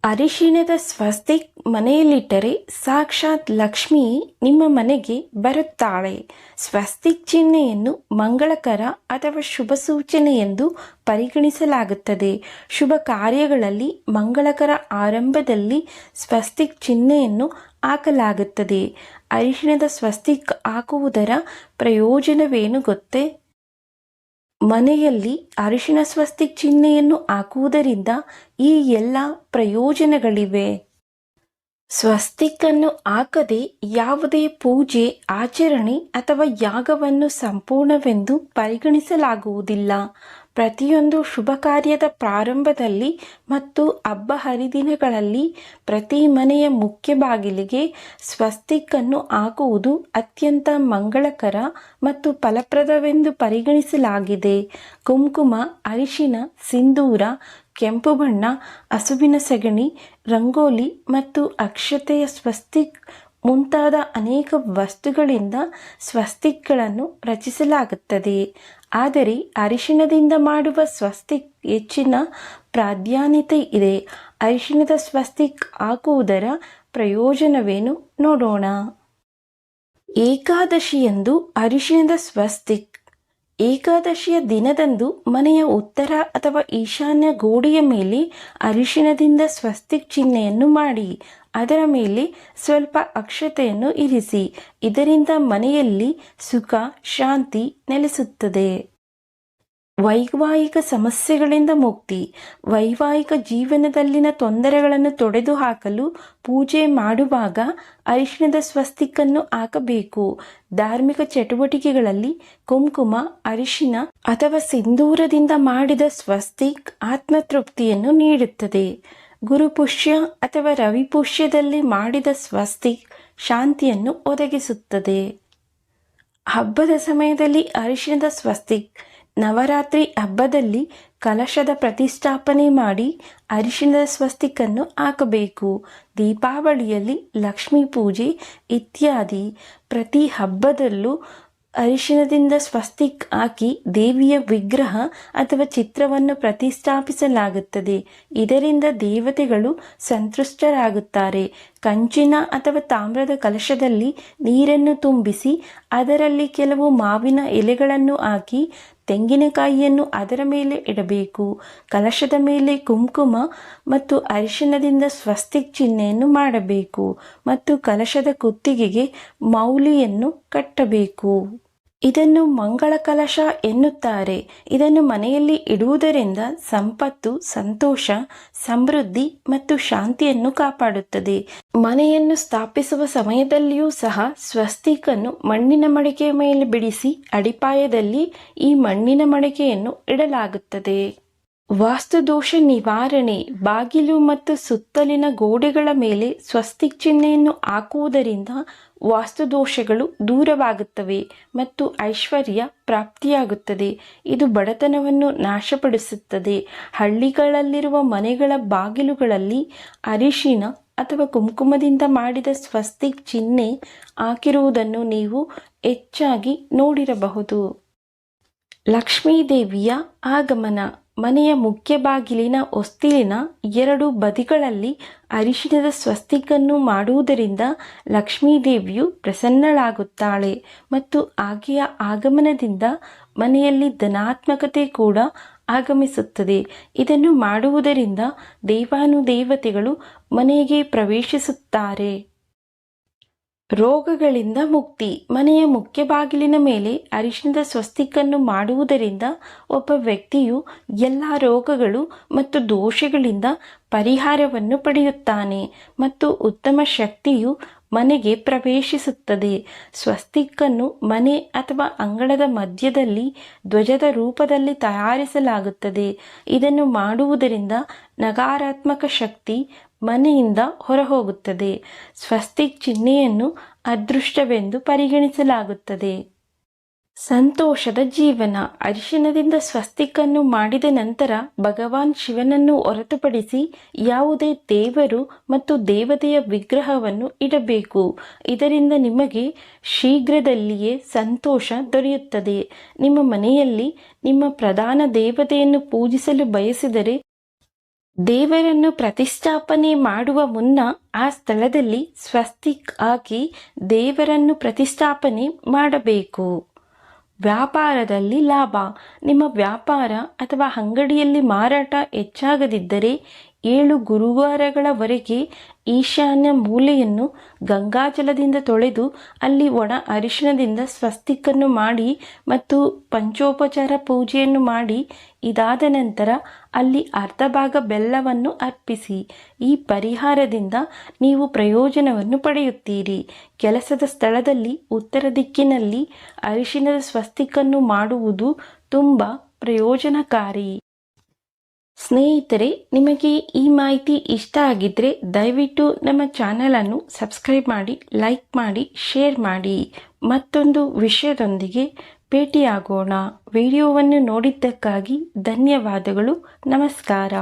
ಅರಿಶಿಣದ ಸ್ವಸ್ತಿಕ್ ಮನೆಯಲ್ಲಿಟ್ಟರೆ ಸಾಕ್ಷಾತ್ ಲಕ್ಷ್ಮಿ ನಿಮ್ಮ ಮನೆಗೆ ಬರುತ್ತಾಳೆ. ಸ್ವಸ್ತಿಕ್ ಚಿಹ್ನೆಯನ್ನು ಮಂಗಳಕರ ಅಥವಾ ಶುಭ ಸೂಚನೆ ಎಂದು ಪರಿಗಣಿಸಲಾಗುತ್ತದೆ. ಶುಭ ಕಾರ್ಯಗಳಲ್ಲಿ ಮಂಗಳಕರ ಆರಂಭದಲ್ಲಿ ಸ್ವಸ್ತಿಕ್ ಚಿಹ್ನೆಯನ್ನು ಹಾಕಲಾಗುತ್ತದೆ. ಅರಿಶಿಣದ ಸ್ವಸ್ತಿಕ್ ಹಾಕುವುದರ ಪ್ರಯೋಜನವೇನು ಗೊತ್ತೇ? ಮನೆಯಲ್ಲಿ ಅರಿಶಿಣ ಸ್ವಸ್ತಿಕ್ ಚಿಹ್ನೆಯನ್ನು ಹಾಕುವುದರಿಂದ ಈ ಎಲ್ಲ ಪ್ರಯೋಜನಗಳಿವೆ. ಸ್ವಸ್ತಿಕ್ ಅನ್ನು ಹಾಕದೆ ಯಾವುದೇ ಪೂಜೆ, ಆಚರಣೆ ಅಥವಾ ಯಾಗವನ್ನು ಸಂಪೂರ್ಣವೆಂದು ಪರಿಗಣಿಸಲಾಗುವುದಿಲ್ಲ. ಪ್ರತಿಯೊಂದು ಶುಭ ಕಾರ್ಯದ ಪ್ರಾರಂಭದಲ್ಲಿ ಮತ್ತು ಹಬ್ಬ ಹರಿದಿನಗಳಲ್ಲಿ ಪ್ರತಿ ಮನೆಯ ಮುಖ್ಯ ಬಾಗಿಲಿಗೆ ಸ್ವಸ್ತಿಕ್ ಅನ್ನು ಹಾಕುವುದು ಅತ್ಯಂತ ಮಂಗಳಕರ ಮತ್ತು ಫಲಪ್ರದವೆಂದು ಪರಿಗಣಿಸಲಾಗಿದೆ. ಕುಂಕುಮ, ಅರಿಶಿಣ, ಸಿಂಧೂರ, ಕೆಂಪು ಬಣ್ಣ, ಹಸುವಿನ ಸಗಣಿ, ರಂಗೋಲಿ ಮತ್ತು ಅಕ್ಷತೆಯ ಸ್ವಸ್ತಿಕ್ ಮುಂತಾದ ಅನೇಕ ವಸ್ತುಗಳಿಂದ ಸ್ವಸ್ತಿಕ್ಗಳನ್ನು ರಚಿಸಲಾಗುತ್ತದೆ. ಆದರೆ ಅರಿಶಿಣದಿಂದ ಮಾಡುವ ಸ್ವಸ್ತಿಕ್ ಹೆಚ್ಚಿನ ಪ್ರಾಧಾನ್ಯತೆ ಇದೆ. ಅರಿಶಿಣದ ಸ್ವಸ್ತಿಕ್ ಹಾಕುವುದರ ಪ್ರಯೋಜನವೇನು ನೋಡೋಣ. ಏಕಾದಶಿಯಂದು ಅರಿಶಿಣದ ಸ್ವಸ್ತಿಕ್. ಏಕಾದಶಿಯ ದಿನದಂದು ಮನೆಯ ಉತ್ತರ ಅಥವಾ ಈಶಾನ್ಯ ಗೋಡೆಯ ಮೇಲೆ ಅರಿಶಿಣದಿಂದ ಸ್ವಸ್ತಿಕ್ ಚಿಹ್ನೆಯನ್ನು ಮಾಡಿ ಅದರ ಮೇಲೆ ಸ್ವಲ್ಪ ಅಕ್ಷತೆಯನ್ನು ಇರಿಸಿ. ಇದರಿಂದ ಮನೆಯಲ್ಲಿ ಸುಖ, ಶಾಂತಿ ನೆಲೆಸುತ್ತದೆ. ವೈವಾಹಿಕ ಸಮಸ್ಯೆಗಳಿಂದ ಮುಕ್ತಿ. ವೈವಾಹಿಕ ಜೀವನದಲ್ಲಿನ ತೊಂದರೆಗಳನ್ನು ತೊಡೆದುಹಾಕಲು ಪೂಜೆ ಮಾಡುವಾಗ ಅರಿಶಿಣದ ಸ್ವಸ್ತಿಕನ್ನು ಹಾಕಬೇಕು. ಧಾರ್ಮಿಕ ಚಟುವಟಿಕೆಗಳಲ್ಲಿ ಕುಂಕುಮ, ಅರಿಶಿಣ ಅಥವಾ ಸಿಂಧೂರದಿಂದ ಮಾಡಿದ ಸ್ವಸ್ತಿಕ್ ಆತ್ಮತೃಪ್ತಿಯನ್ನು ನೀಡುತ್ತದೆ. ಗುರುಪುಷ್ಯ ಅಥವಾ ರವಿಪುಷ್ಯದಲ್ಲಿ ಮಾಡಿದ ಸ್ವಸ್ತಿಕ್ ಶಾಂತಿಯನ್ನು ಒದಗಿಸುತ್ತದೆ. ಹಬ್ಬದ ಸಮಯದಲ್ಲಿ ಅರಿಶಿಣದ ಸ್ವಸ್ತಿಕ್. ನವರಾತ್ರಿ ಹಬ್ಬದಲ್ಲಿ ಕಲಶದ ಪ್ರತಿಷ್ಠಾಪನೆ ಮಾಡಿ ಅರಿಶಿಣದ ಸ್ವಸ್ತಿಕನ್ನು ಹಾಕಬೇಕು. ದೀಪಾವಳಿಯಲ್ಲಿ ಲಕ್ಷ್ಮೀ ಪೂಜೆ ಇತ್ಯಾದಿ ಪ್ರತಿ ಹಬ್ಬದಲ್ಲೂ ಅರಿಶಿಣದಿಂದ ಸ್ವಸ್ತಿಕ್ ಹಾಕಿ ದೇವಿಯ ವಿಗ್ರಹ ಅಥವಾ ಚಿತ್ರವನ್ನು ಪ್ರತಿಷ್ಠಾಪಿಸಲಾಗುತ್ತದೆ. ಇದರಿಂದ ದೇವತೆಗಳು ಸಂತುಷ್ಟರಾಗುತ್ತಾರೆ. ಕಂಚಿನ ಅಥವಾ ತಾಮ್ರದ ಕಲಶದಲ್ಲಿ ನೀರನ್ನು ತುಂಬಿಸಿ ಅದರಲ್ಲಿ ಕೆಲವು ಮಾವಿನ ಎಲೆಗಳನ್ನು ಹಾಕಿ ತೆಂಗಿನಕಾಯಿಯನ್ನು ಅದರ ಮೇಲೆ ಇಡಬೇಕು. ಕಲಶದ ಮೇಲೆ ಕುಂಕುಮ ಮತ್ತು ಅರಿಶಿಣದಿಂದ ಸ್ವಸ್ತಿಕ್ ಚಿಹ್ನೆಯನ್ನು ಮಾಡಬೇಕು ಮತ್ತು ಕಲಶದ ಕುತ್ತಿಗೆಗೆ ಮೌಲಿಯನ್ನು ಕಟ್ಟಬೇಕು. ಇದನ್ನು ಮಂಗಳ ಕಲಶ ಎನ್ನುತ್ತಾರೆ. ಇದನ್ನು ಮನೆಯಲ್ಲಿ ಇಡುವುದರಿಂದ ಸಂಪತ್ತು, ಸಂತೋಷ, ಸಮೃದ್ಧಿ ಮತ್ತು ಶಾಂತಿಯನ್ನು ಕಾಪಾಡುತ್ತದೆ. ಮನೆಯನ್ನು ಸ್ಥಾಪಿಸುವ ಸಮಯದಲ್ಲಿಯೂ ಸಹ ಸ್ವಸ್ತಿಕ್ ಅನ್ನು ಮಣ್ಣಿನ ಮಡಿಕೆಯ ಮೇಲೆ ಬಿಡಿಸಿ ಅಡಿಪಾಯದಲ್ಲಿ ಈ ಮಣ್ಣಿನ ಮಡಿಕೆಯನ್ನು ಇಡಲಾಗುತ್ತದೆ. ವಾಸ್ತುದೋಷ ನಿವಾರಣೆ. ಬಾಗಿಲು ಮತ್ತು ಸುತ್ತಲಿನ ಗೋಡೆಗಳ ಮೇಲೆ ಸ್ವಸ್ತಿಕ್ ಚಿಹ್ನೆಯನ್ನು ಹಾಕುವುದರಿಂದ ವಾಸ್ತುದೋಷಗಳು ದೂರವಾಗುತ್ತವೆ ಮತ್ತು ಐಶ್ವರ್ಯ ಪ್ರಾಪ್ತಿಯಾಗುತ್ತದೆ. ಇದು ಬಡತನವನ್ನು ನಾಶಪಡಿಸುತ್ತದೆ. ಹಳ್ಳಿಗಳಲ್ಲಿರುವ ಮನೆಗಳ ಬಾಗಿಲುಗಳಲ್ಲಿ ಅರಿಶಿಣ ಅಥವಾ ಕುಂಕುಮದಿಂದ ಮಾಡಿದ ಸ್ವಸ್ತಿಕ್ ಚಿಹ್ನೆ ಹಾಕಿರುವುದನ್ನು ನೀವು ಹೆಚ್ಚಾಗಿ ನೋಡಿರಬಹುದು. ಲಕ್ಷ್ಮೀದೇವಿಯ ಆಗಮನ. ಮನೆಯ ಮುಖ್ಯ ಬಾಗಿಲಿನ ಹೊಸ್ತಿಲಿನ ಎರಡು ಬದಿಗಳಲ್ಲಿ ಅರಿಶಿಣದ ಸ್ವಸ್ತಿಕನ್ನು ಮಾಡುವುದರಿಂದ ಲಕ್ಷ್ಮೀದೇವಿಯು ಪ್ರಸನ್ನಳಾಗುತ್ತಾಳೆ ಮತ್ತು ಆಕೆಯ ಆಗಮನದಿಂದ ಮನೆಯಲ್ಲಿ ಧನಾತ್ಮಕತೆ ಕೂಡ ಆಗಮಿಸುತ್ತದೆ. ಇದನ್ನು ಮಾಡುವುದರಿಂದ ದೇವಾನುದೇವತೆಗಳು ಮನೆಗೆ ಪ್ರವೇಶಿಸುತ್ತಾರೆ. ರೋಗಗಳಿಂದ ಮುಕ್ತಿ. ಮನೆಯ ಮುಖ್ಯ ಬಾಗಿಲಿನ ಮೇಲೆ ಅರಿಶಿಣದ ಸ್ವಸ್ತಿಕನ್ನು ಮಾಡುವುದರಿಂದ ಒಬ್ಬ ವ್ಯಕ್ತಿಯು ಎಲ್ಲ ರೋಗಗಳು ಮತ್ತು ದೋಷಗಳಿಂದ ಪರಿಹಾರವನ್ನು ಪಡೆಯುತ್ತಾನೆ ಮತ್ತು ಉತ್ತಮ ಶಕ್ತಿಯು ಮನೆಗೆ ಪ್ರವೇಶಿಸುತ್ತದೆ. ಸ್ವಸ್ತಿಕನ್ನು ಮನೆ ಅಥವಾ ಅಂಗಳದ ಮಧ್ಯದಲ್ಲಿ ಧ್ವಜದ ರೂಪದಲ್ಲಿ ತಯಾರಿಸಲಾಗುತ್ತದೆ. ಇದನ್ನು ಮಾಡುವುದರಿಂದ ನಕಾರಾತ್ಮಕ ಶಕ್ತಿ ಮನೆಯಿಂದ ಹೊರಹೋಗುತ್ತದೆ. ಸ್ವಸ್ತಿಕ್ ಚಿಹ್ನೆಯನ್ನು ಅದೃಷ್ಟವೆಂದು ಪರಿಗಣಿಸಲಾಗುತ್ತದೆ. ಸಂತೋಷದ ಜೀವನ. ಅರಿಶಿಣದಿಂದ ಸ್ವಸ್ತಿಕನ್ನು ಮಾಡಿದ ನಂತರ ಭಗವಾನ್ ಶಿವನನ್ನು ಹೊರತುಪಡಿಸಿ ಯಾವುದೇ ದೇವರು ಮತ್ತು ದೇವತೆಯ ವಿಗ್ರಹವನ್ನು ಇಡಬೇಕು. ಇದರಿಂದ ನಿಮಗೆ ಶೀಘ್ರದಲ್ಲಿಯೇ ಸಂತೋಷ ದೊರೆಯುತ್ತದೆ. ನಿಮ್ಮ ಮನೆಯಲ್ಲಿ ನಿಮ್ಮ ಪ್ರಧಾನ ದೇವತೆಯನ್ನು ಪೂಜಿಸಲು ಬಯಸಿದರೆ ದೇವರನ್ನು ಪ್ರತಿಷ್ಠಾಪನೆ ಮಾಡುವ ಮುನ್ನ ಆ ಸ್ಥಳದಲ್ಲಿ ಸ್ವಸ್ತಿಕ್ ಹಾಕಿ ದೇವರನ್ನು ಪ್ರತಿಷ್ಠಾಪನೆ ಮಾಡಬೇಕು. ವ್ಯಾಪಾರದಲ್ಲಿ ಲಾಭ. ನಿಮ್ಮ ವ್ಯಾಪಾರ ಅಥವಾ ಅಂಗಡಿಯಲ್ಲಿ ಮಾರಾಟ ಹೆಚ್ಚಾಗದಿದ್ದರೆ 7 ಗುರುವಾರಗಳವರೆಗೆ ಈಶಾನ್ಯ ಮೂಲೆಯನ್ನು ಗಂಗಾಜಲದಿಂದ ತೊಳೆದು ಅಲ್ಲಿ ಒಣ ಅರಿಶಿಣದಿಂದ ಸ್ವಸ್ತಿಕನ್ನು ಮಾಡಿ ಮತ್ತು ಪಂಚೋಪಚಾರ ಪೂಜೆಯನ್ನು ಮಾಡಿ ಇದಾದ ನಂತರ ಅಲ್ಲಿ ಅರ್ಧ ಭಾಗ ಬೆಲ್ಲವನ್ನು ಅರ್ಪಿಸಿ. ಈ ಪರಿಹಾರದಿಂದ ನೀವು ಪ್ರಯೋಜನವನ್ನು ಪಡೆಯುತ್ತೀರಿ. ಕೆಲಸದ ಸ್ಥಳದಲ್ಲಿ ಉತ್ತರ ದಿಕ್ಕಿನಲ್ಲಿ ಅರಿಶಿಣದ ಸ್ವಸ್ತಿಕನ್ನು ಮಾಡುವುದು ತುಂಬ ಪ್ರಯೋಜನಕಾರಿ. ಸ್ನೇಹಿತರೆ, ನಿಮಗೆ ಈ ಮಾಹಿತಿ ಇಷ್ಟ ಆಗಿದ್ದರೆ ದಯವಿಟ್ಟು ನಮ್ಮ ಚಾನಲನ್ನು ಸಬ್ಸ್ಕ್ರೈಬ್ ಮಾಡಿ, ಲೈಕ್ ಮಾಡಿ, ಶೇರ್ ಮಾಡಿ. ಮತ್ತೊಂದು ವಿಷಯದೊಂದಿಗೆ ಭೇಟಿಯಾಗೋಣ. ವಿಡಿಯೋವನ್ನು ನೋಡಿದ್ದಕ್ಕಾಗಿ ಧನ್ಯವಾದಗಳು. ನಮಸ್ಕಾರ.